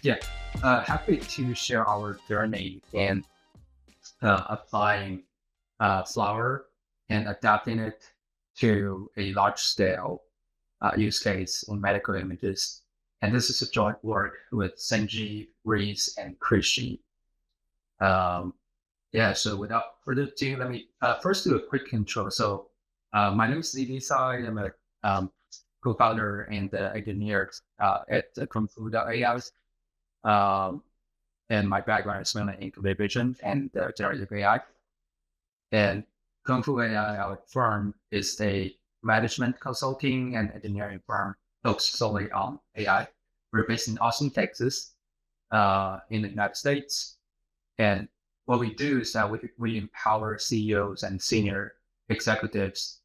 Yeah, happy to share our journey in applying Flower and adapting it to a large scale use case in medical images. And this is a joint work with Senji, Reese, and Krishi. So without further ado, let me first do a quick intro. So my name is Zivi Sai. I'm a co-founder and engineer at flwr-serverless. And my background is mainly in computer vision and generative AI. And Kung Fu AI, our firm, is a management consulting and engineering firm focused solely on AI. We're based in Austin, Texas, in the United States. And what we do is that we empower CEOs and senior executives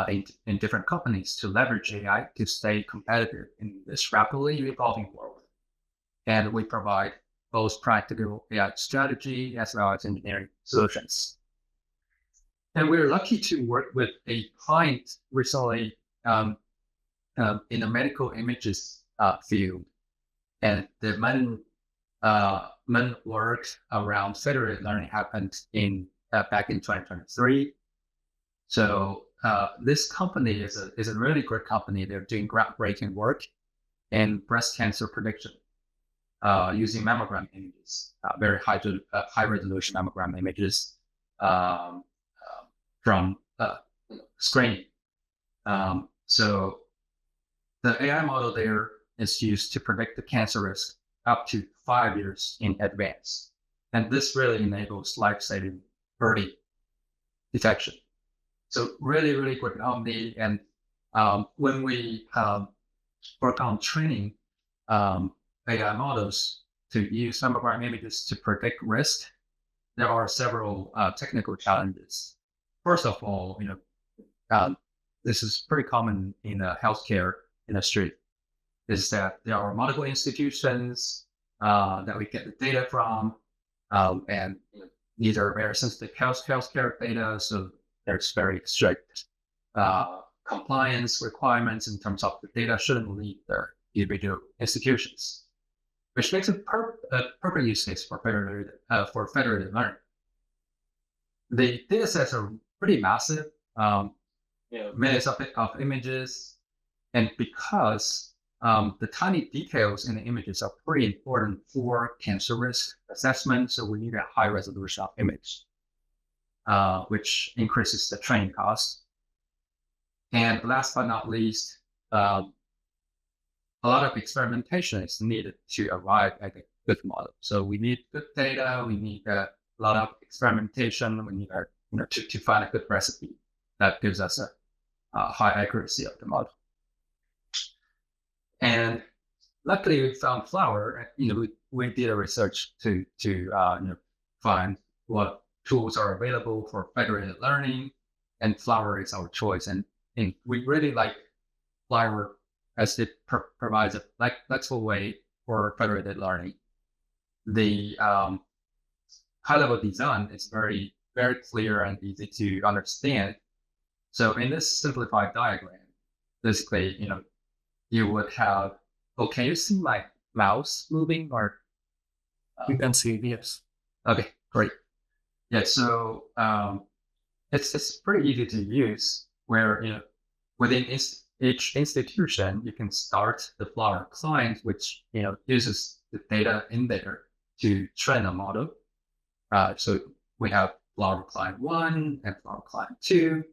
in different companies to leverage AI to stay competitive in this rapidly evolving world. And we provide both practical AI strategy as well as engineering solutions. And we're lucky to work with a client recently in the medical images field. And the main work around federated learning happened back in 2023. So this company is a really great company. They're doing groundbreaking work in breast cancer prediction using mammogram images, very high resolution mammogram images from screening. So the AI model there is used to predict the cancer risk up to 5 years in advance. And this really enables life-saving early detection. So really, really great company. And when we work on training AI models to use mammogram images to predict risk, there are several technical challenges. First of all, this is pretty common in the healthcare industry, is that there are multiple institutions that we get the data from, and these are very sensitive healthcare data, so there's very strict compliance requirements in terms of the data shouldn't leave their individual institutions, which makes it perfect use case for federated learning. The data sets are pretty massive, millions of images, and because the tiny details in the images are pretty important for cancer risk assessment, so we need a high resolution of image, which increases the training cost. And last but not least, a lot of experimentation is needed to arrive at a good model. So we need good data, we need a lot of experimentation, we need to find a good recipe that gives us a high accuracy of the model. And luckily we found Flower. We did a research to find what tools are available for federated learning, and Flower is our choice. And we really like Flower as it provides a flexible way for federated learning. The high-level design is very, very clear and easy to understand. So in this simplified diagram, basically, you would have, can you see my mouse moving or? You can see, yes. Okay, great. Yeah, so it's pretty easy to use where, within each institution, you can start the Flower client, which, uses the data in there to train a model. So we have Flower client 1 and Flower client 2.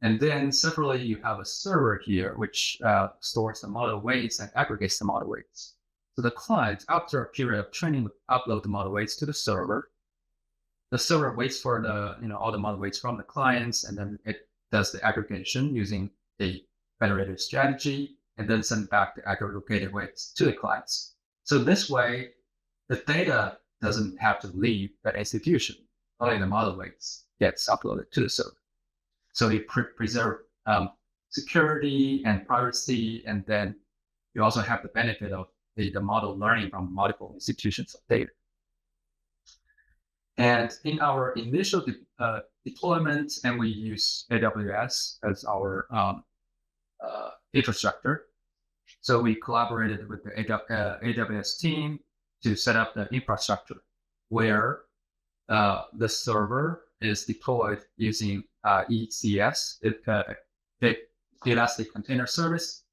And then separately, you have a server here, which stores the model weights and aggregates the model weights. So the client, after a period of training, would upload the model weights to the server. The server waits for all the model weights from the clients, and then it does the aggregation using a federated strategy, and then send back the aggregated weights to the clients. So this way, the data doesn't have to leave that institution. Only the model weights gets uploaded to the server. So you preserve security and privacy, and then you also have the benefit of the model learning from multiple institutions of data. And in our initial deployment, and we use AWS as our infrastructure. So we collaborated with the AWS team to set up the infrastructure where the server is deployed using ECS, Elastic Container Service,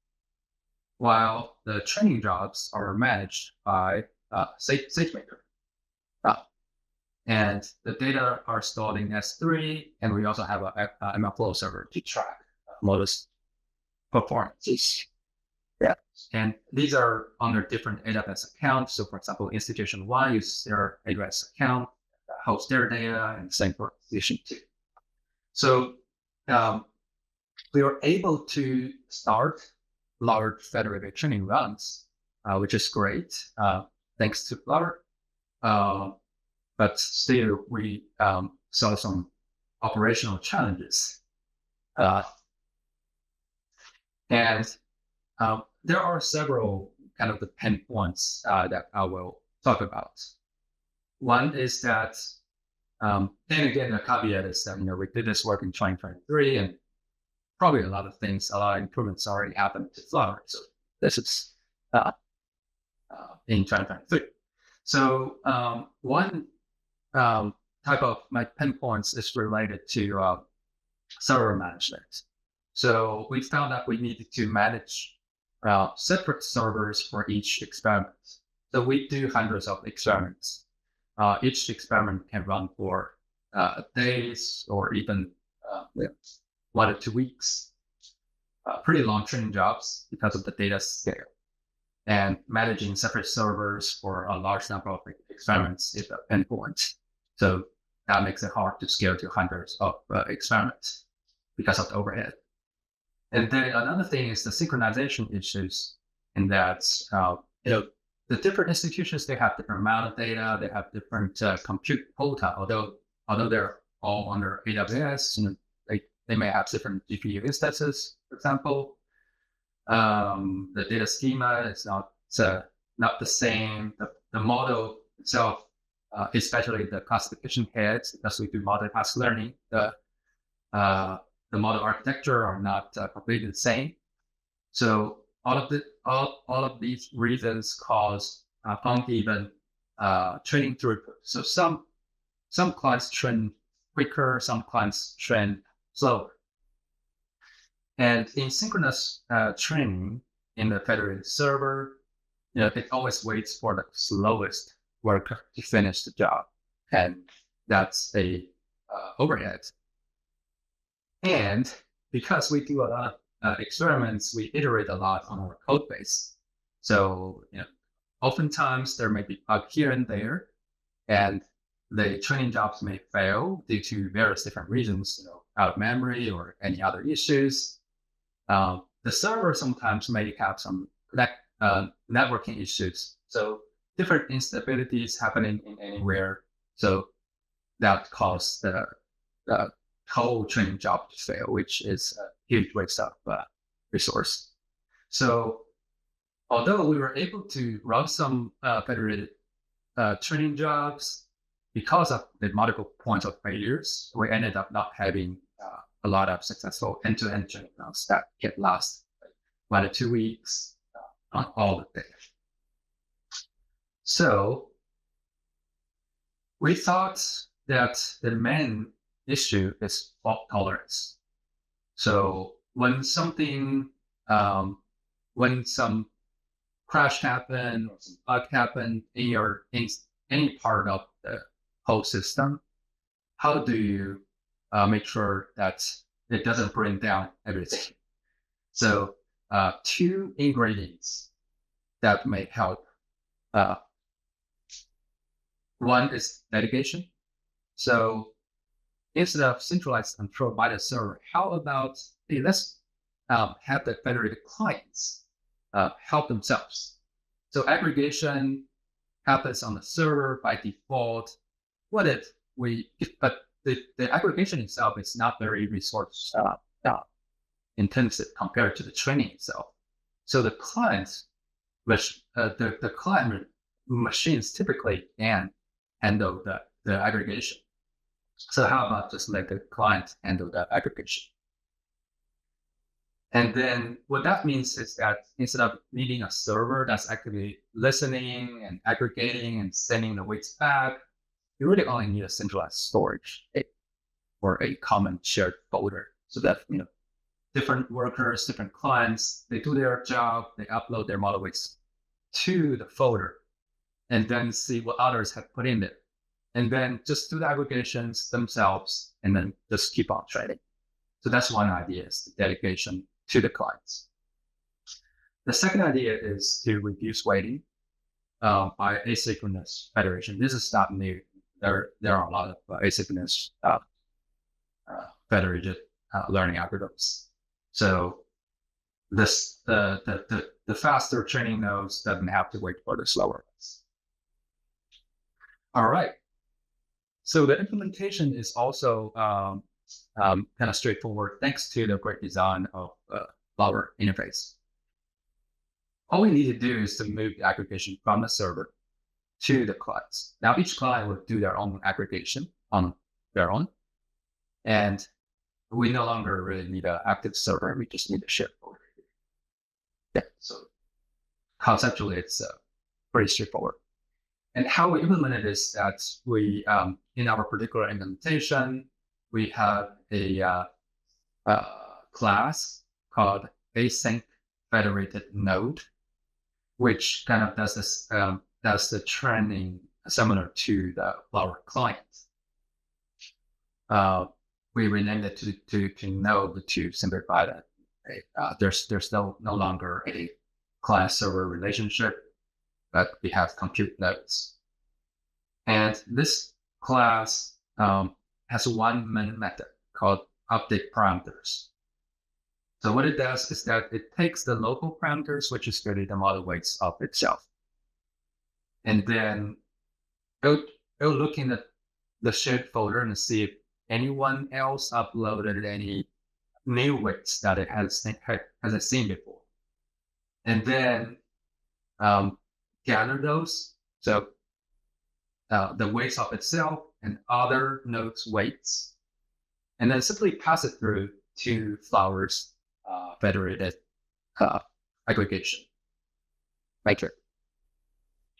while the training jobs are managed by SageMaker. And the data are stored in S3, and we also have a MLflow server to track models performances. Yeah. And these are under different AWS accounts. So for example, institution 1 uses their AWS account, hosts their data, and same for institution 2. So we were able to start large federated training runs, which is great, thanks to Flower. But still, we saw some operational challenges. And there are several kind of the pain points that I will talk about. One is that, and again, the caveat is that, we did this work in 2023, and probably a lot of improvements already happened to Flower. So this is in 2023. So one type of my pain points is related to server management. So we found that we needed to manage separate servers for each experiment. So we do hundreds of experiments. Each experiment can run for days or even 1 to 2 weeks. Pretty long training jobs because of the data scale. And managing separate servers for a large number of experiments is a pain point. So that makes it hard to scale to hundreds of experiments because of the overhead. And then another thing is the synchronization issues, in that the different institutions, they have different amount of data, they have different compute quota. Although they're all under AWS, they may have different GPU instances, for example. The data schema is not the same. The model itself, especially the classification heads, because we do multi-pass learning, the model architecture are not completely the same. So all of these reasons cause uneven training throughput. So some clients train quicker, some clients train slower. And in synchronous training in the federated server, it always waits for the slowest worker to finish the job, and that's a overhead. And because we do a lot of experiments, we iterate a lot on our code base. So oftentimes there may be bug here and there, and the training jobs may fail due to various different reasons, out of memory or any other issues. The server sometimes may have some networking issues. So different instabilities happening in anywhere. So that causes the whole training job to fail, which is a huge waste of resource. So although we were able to run some federated training jobs, because of the multiple points of failures, we ended up not having a lot of successful end-to-end training runs that can last 1 to 2 weeks on all the data. So we thought that the main issue is fault tolerance. So when some crash happen or some bug happen in any part of the whole system, how do you make sure that it doesn't bring down everything? So 2 ingredients that may help. One is delegation. So instead of centralized control by the server, how about let's have the federated clients help themselves. So aggregation happens on the server by default. What if but the aggregation itself is not very resource intensive compared to the training itself. So the clients, the client machines typically can handle the aggregation. So how about just let the client handle the aggregation? And then what that means is that instead of needing a server that's actually listening and aggregating and sending the weights back, you really only need a centralized storage or a common shared folder. So that, different workers, different clients, they do their job, they upload their model weights to the folder and then see what others have put in there. And then just do the aggregations themselves and then just keep on trading. So that's one idea, is the delegation to the clients. The second idea is to reduce waiting by asynchronous federation. This is not new. There are a lot of asynchronous federated learning algorithms. So this the faster training nodes doesn't have to wait for the slower ones. All right. So the implementation is also kind of straightforward, thanks to the great design of Flower interface. All we need to do is to move the aggregation from the server to the clients. Now each client will do their own aggregation on their own, and we no longer really need an active server. We just need a shared folder. Yeah. So conceptually, it's pretty straightforward. And how we implement it is that we, in our particular implementation, we have a class called async federated node, which kind of does this, does the training similar to the Flower client. We renamed it to node to simplify that. There's no longer a client server relationship, but we have compute nodes. And this class has one main method called update parameters. So what it does is that it takes the local parameters, which is really the model weights of itself, and then it'll look in the shared folder and see if anyone else uploaded any new weights that it hasn't seen before, and then gather those. So the weights of itself and other nodes' weights, and then simply pass it through to Flower's federated aggregation matrix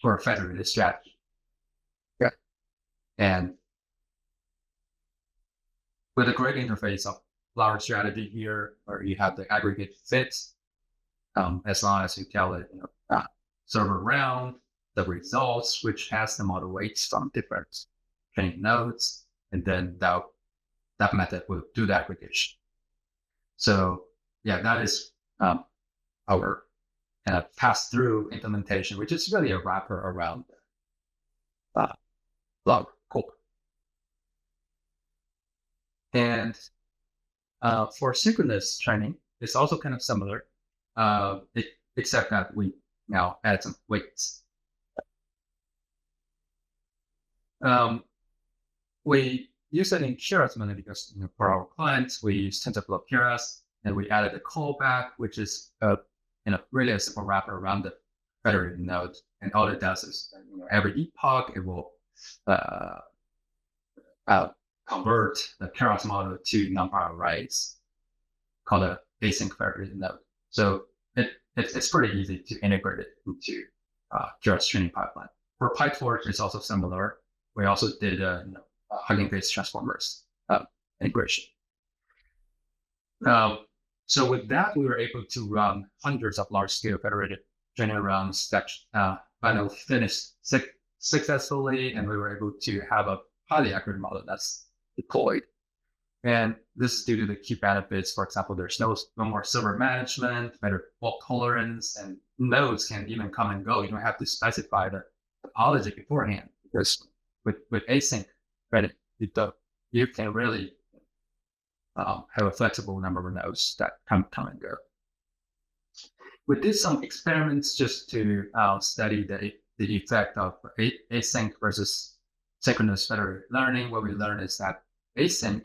or federated strategy. Yeah. And with a great interface of Flower strategy here, where you have the aggregate fits, as long as you tell it, server round, the results, which has the model weights from different training nodes, and then that method will do the aggregation. So yeah, that is our kind of pass-through implementation, which is really a wrapper around Flower core. And for synchronous training, it's also kind of similar, except that we now add some weights. We use it in Keras mainly because for our clients, we use TensorFlow Keras, and we added a callback, which is really a simple wrapper around the federated node. And all it does is every epoch, it will convert the Keras model to NumPy arrays called a async federated node. So it's pretty easy to integrate it into Keras training pipeline. For PyTorch, it's also similar. We also did Hugging Face transformers integration. So with that, we were able to run hundreds of large-scale federated training runs that finally finished successfully, and we were able to have a highly accurate model that's deployed. And this is due to the key benefits. For example, there's no more server management, better fault tolerance, and nodes can even come and go. You don't have to specify the topology beforehand, because with async credit, you can really have a flexible number of nodes that come and go. We did some experiments just to study the effect of async versus synchronous federated learning. What we learned is that async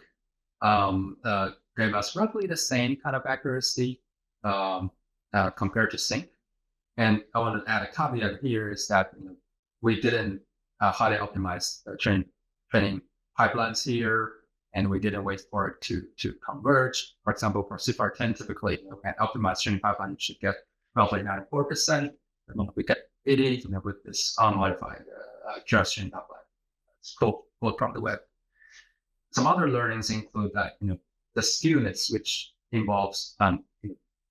gave us roughly the same kind of accuracy compared to sync. And I want to add a caveat here is that we didn't highly optimize training pipelines here. and we didn't wait for it to converge. For example, for CFR10, typically an optimized training pipeline should get roughly 94%. And we get 80, with this unmodified just training pipeline. It's pulled from the web. Some other learnings include that the skewness, which involves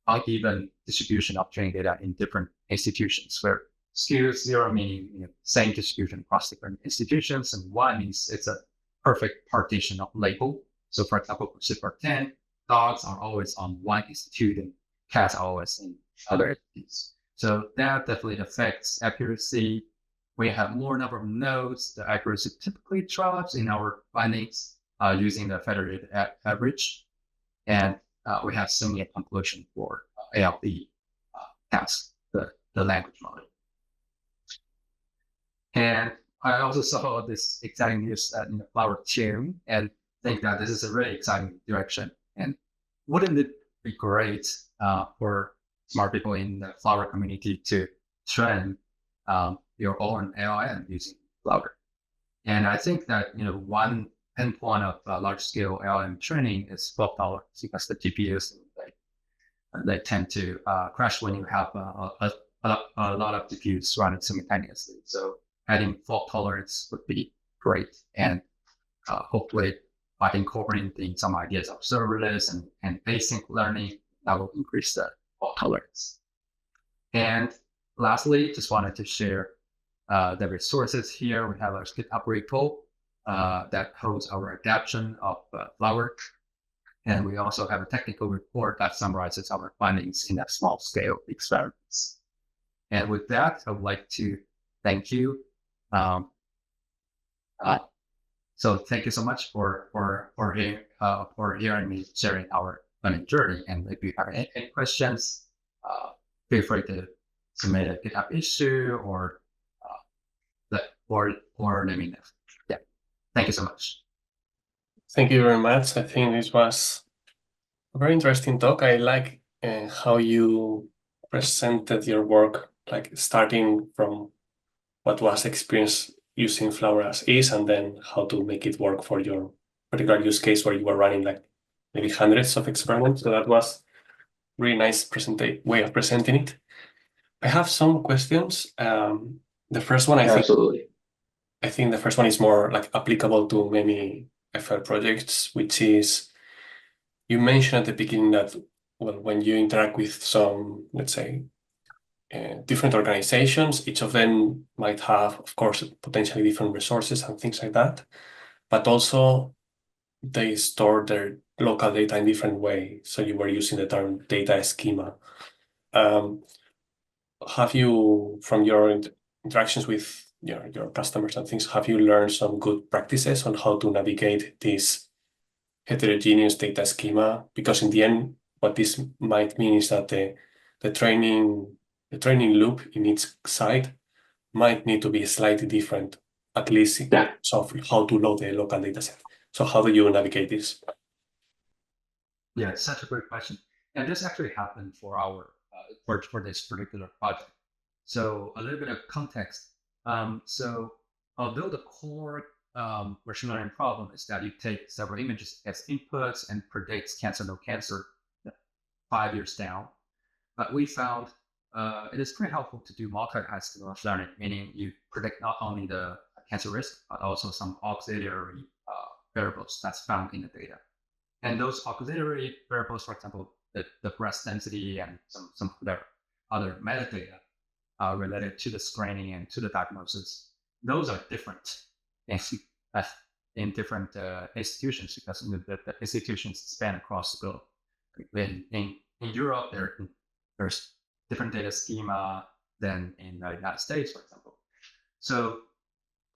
uneven distribution of training data in different institutions, where skew 0 meaning same distribution across different institutions, and 1 means it's a perfect partition of label. So for example, for CFR10, dogs are always on one institute and cats are always in other institutes. So that definitely affects accuracy. We have more number of nodes. The accuracy typically drops in our findings using the federated average. And we have similar conclusion for ALD task, the language model. And I also saw this exciting news in the Flower sharing and think that this is a really exciting direction. And wouldn't it be great for smart people in the Flower community to train your own LLM using Flower? And I think that one endpoint of large-scale LLM training is $12 because the GPUs they tend to crash when you have a lot of GPUs running simultaneously. So adding fault tolerance would be great, and hopefully by incorporating some ideas of serverless and async learning, that will increase the fault tolerance. And lastly, just wanted to share the resources here. We have our GitHub repo that holds our adaptation of Flower. And we also have a technical report that summarizes our findings in that small scale experiments. And with that, I would like to thank you. So thank you so much for hearing me sharing our learning journey. And if you have any questions, feel free to submit a GitHub issue or let me know. Yeah, thank you so much. Thank you very much. I think this was a very interesting talk. I like how you presented your work, like starting from what was experience using Flower as is, and then how to make it work for your particular use case where you were running like maybe hundreds of experiments. So that was really nice way of presenting it. I have some questions. The first one, I think the first one is more like applicable to many FL projects, which is, you mentioned at the beginning that, well, when you interact with some, let's say, different organizations, each of them might have, of course, potentially different resources and things like that, but also they store their local data in different ways. So you were using the term data schema. Have you, from your interactions with your customers and things, have you learned some good practices on how to navigate this heterogeneous data schema? Because in the end, what this might mean is that the training loop in each site might need to be slightly different, at least in terms of how to load the local data set. So how do you navigate this? Yeah, it's such a great question. And this actually happened for our for this particular project. So a little bit of context. So although the core machine learning problem is that you take several images as inputs and predicts cancer, no cancer 5 years down, but we found it is pretty helpful to do multi-tasking machine learning, meaning you predict not only the cancer risk, but also some auxiliary variables that's found in the data. And those auxiliary variables, for example, the breast density and some other metadata related to the screening and to the diagnosis, those are different in different institutions because the institutions span across the globe. In Europe, there's different data schema than in the United States, for example. So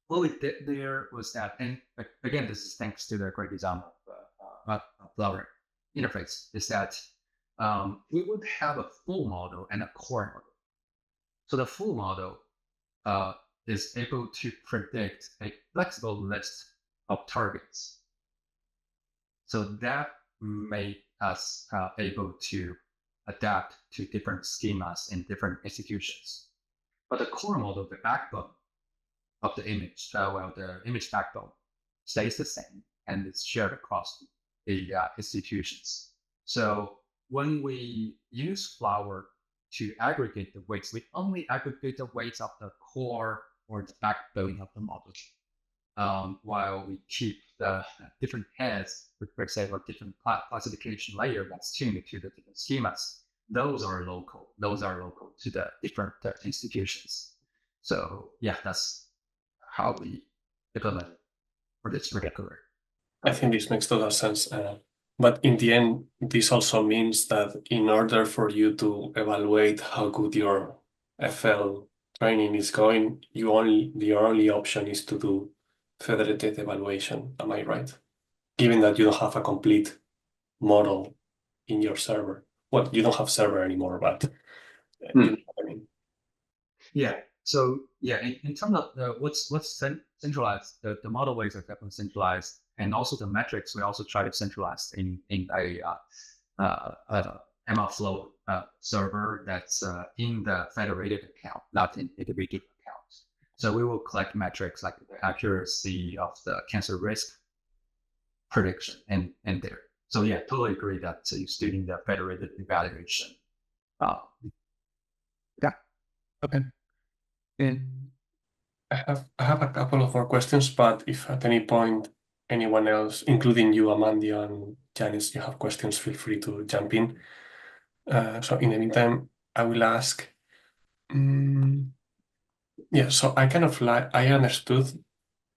what we did there was that, and again, this is thanks to the great design of Flower interface, is that we would have a full model and a core model. So the full model is able to predict a flexible list of targets. So that made us able to adapt to different schemas in different institutions. But the core model, the backbone of the image, the image backbone, stays the same. and it's shared across the institutions. So when we use Flower to aggregate the weights, we only aggregate the weights of the core or the backbone of the model, while we keep the different heads, for example, different classification layer that's tuned to the different schemas. Those are local. Those are local to the different institutions. So yeah, that's how we implement it for this particular. I think this makes total sense. But in the end, this also means that in order for you to evaluate how good your FL training is going, your only option is to do federated evaluation. Am I right? Given that you don't have a complete model in your server. Well, you don't have server anymore, but you know what I mean. Yeah. So yeah, in terms of what's centralized, the model weights are definitely centralized, and also the metrics we also try to centralize in a MLflow server that's in the federated account, not in individual accounts. So we will collect metrics like the accuracy of the cancer risk prediction and there. So yeah, totally agree that you're doing the federated evaluation. Yeah. Okay. And I have a couple of more questions, but if at any point anyone else, including you, Amandia and Janice, you have questions, feel free to jump in. So in the meantime, I will ask. Yeah, so I kind of I understood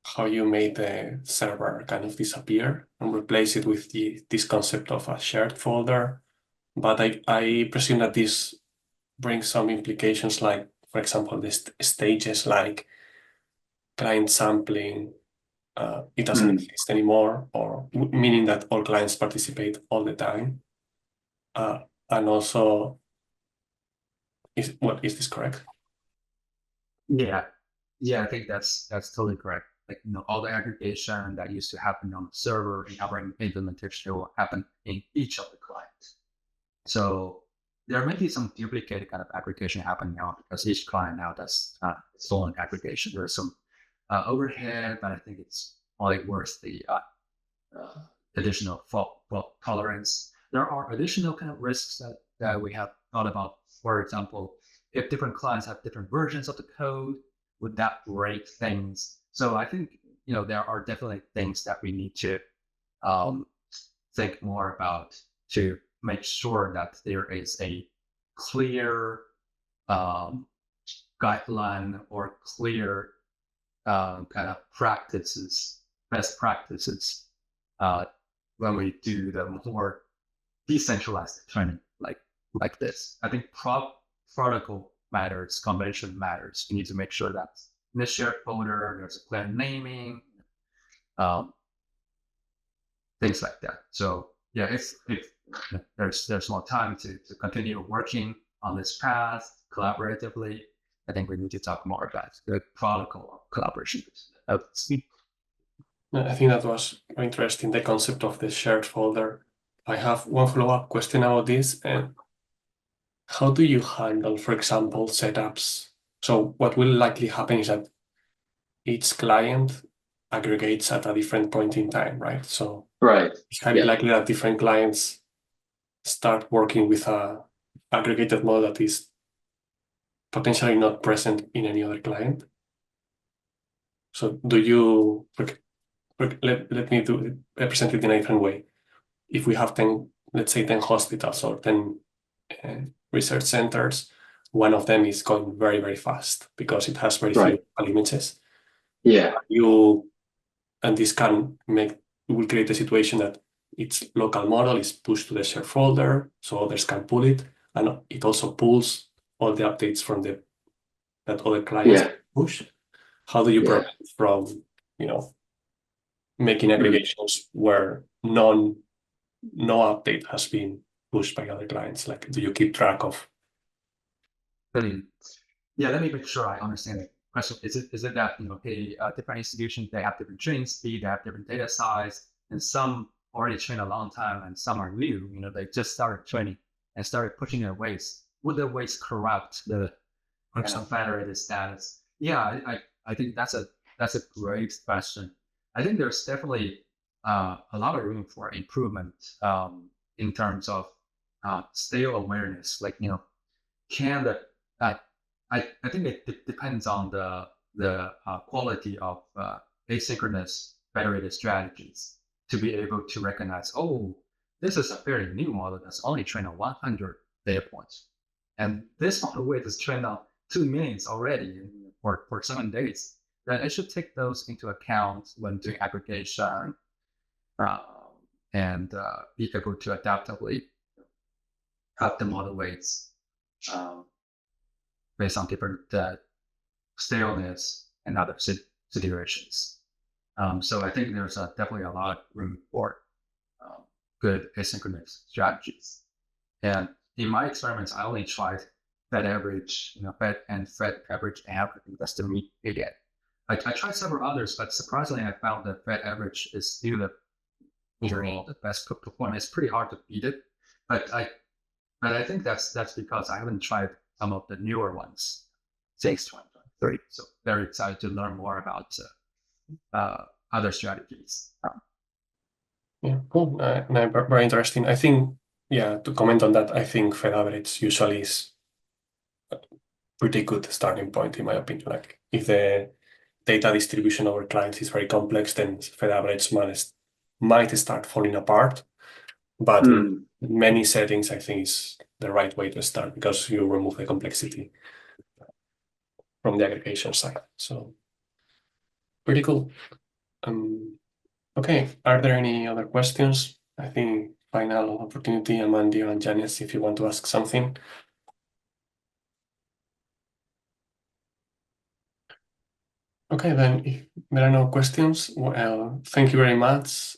how you made the server kind of disappear and replace it with this concept of a shared folder. But I presume that this brings some implications, like, for example, the stages like client sampling, it doesn't exist anymore, or meaning that all clients participate all the time. And also, is this correct? yeah, I think that's totally correct. Like, all the aggregation that used to happen on the server in our implementation will happen in each of the clients. So there may be some duplicated kind of aggregation happening now because each client now does its own aggregation. There's some overhead, but I think it's only worth the additional fault tolerance. There are additional kind of risks that we have thought about. For example, if different clients have different versions of the code, would that break things? So I think there are definitely things that we need to think more about to make sure that there is a clear guideline or clear kind of best practices when we do the more decentralized training like this. I think protocol matters, convention matters. We need to make sure that in the shared folder there's a clear naming, things like that. So yeah, if there's more time to continue working on this path collaboratively, I think we need to talk more about the protocol of collaboration. I think that was very interesting, the concept of the shared folder. I have one follow-up question about this. And how do you handle, for example, setups? So what will likely happen is that each client aggregates at a different point in time, right? So it's highly likely that different clients start working with a aggregated model that is potentially not present in any other client. So do you, let me present it in a different way. If we have 10, let's say 10 hospitals or 10 research centers, one of them is going very, very fast because it has very few images. And this will create a situation that its local model is pushed to the shared folder, so others can pull it, and it also pulls all the updates from that other clients push. How do you prevent from, making aggregations where no update has been pushed by other clients? Like, do you keep track of? Yeah, let me make sure I understand the question. Is it that different institutions, they have different training speed, they have different data size, and some already trained a long time and some are new, they just started training and started pushing their weights. Would their weights corrupt the federated status? Yeah, I think that's a great question. I think there's definitely a lot of room for improvement in terms of stale awareness. Like, can the I think it depends on the quality of asynchronous federated strategies to be able to recognize, oh, this is a very new model that's only trained on 100 data points, and this model weight is trained on 2 million already for 7 days. Then I should take those into account when doing aggregation and be able to adaptively cut the model weights based on different staleness and other situations. So I think there's definitely a lot of room for good asynchronous strategies. And in my experiments, I only tried Fed average, Fed and Fed average amp. I think that's the median. I tried several others, but surprisingly, I found that Fed average is still the best performance. It's pretty hard to beat it, but I think that's because I haven't tried some of the newer ones since 2023. So very excited to learn more about other strategies. Yeah, cool. Very interesting. I think, to comment on that, I think Fed average usually is a pretty good starting point, in my opinion. Like, if the data distribution over clients is very complex, then Fed average might start falling apart. But in many settings, I think is the right way to start because you remove the complexity from the aggregation side. So pretty cool. Okay, are there any other questions? I think final opportunity, Amandio and Janice, if you want to ask something. Okay, then if there are no questions, well, thank you very much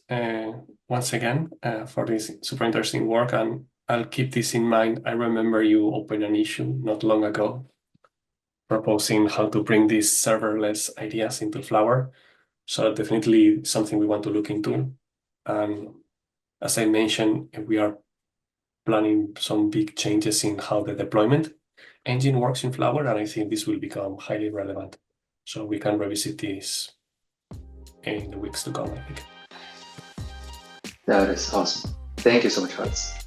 once again for this super interesting work, and I'll keep this in mind. I remember you opened an issue not long ago proposing how to bring these serverless ideas into Flower. So definitely something we want to look into. And as I mentioned, we are planning some big changes in how the deployment engine works in Flower, and I think this will become highly relevant. So we can revisit this in the weeks to come, I think. That is awesome. Thank you so much, Hans.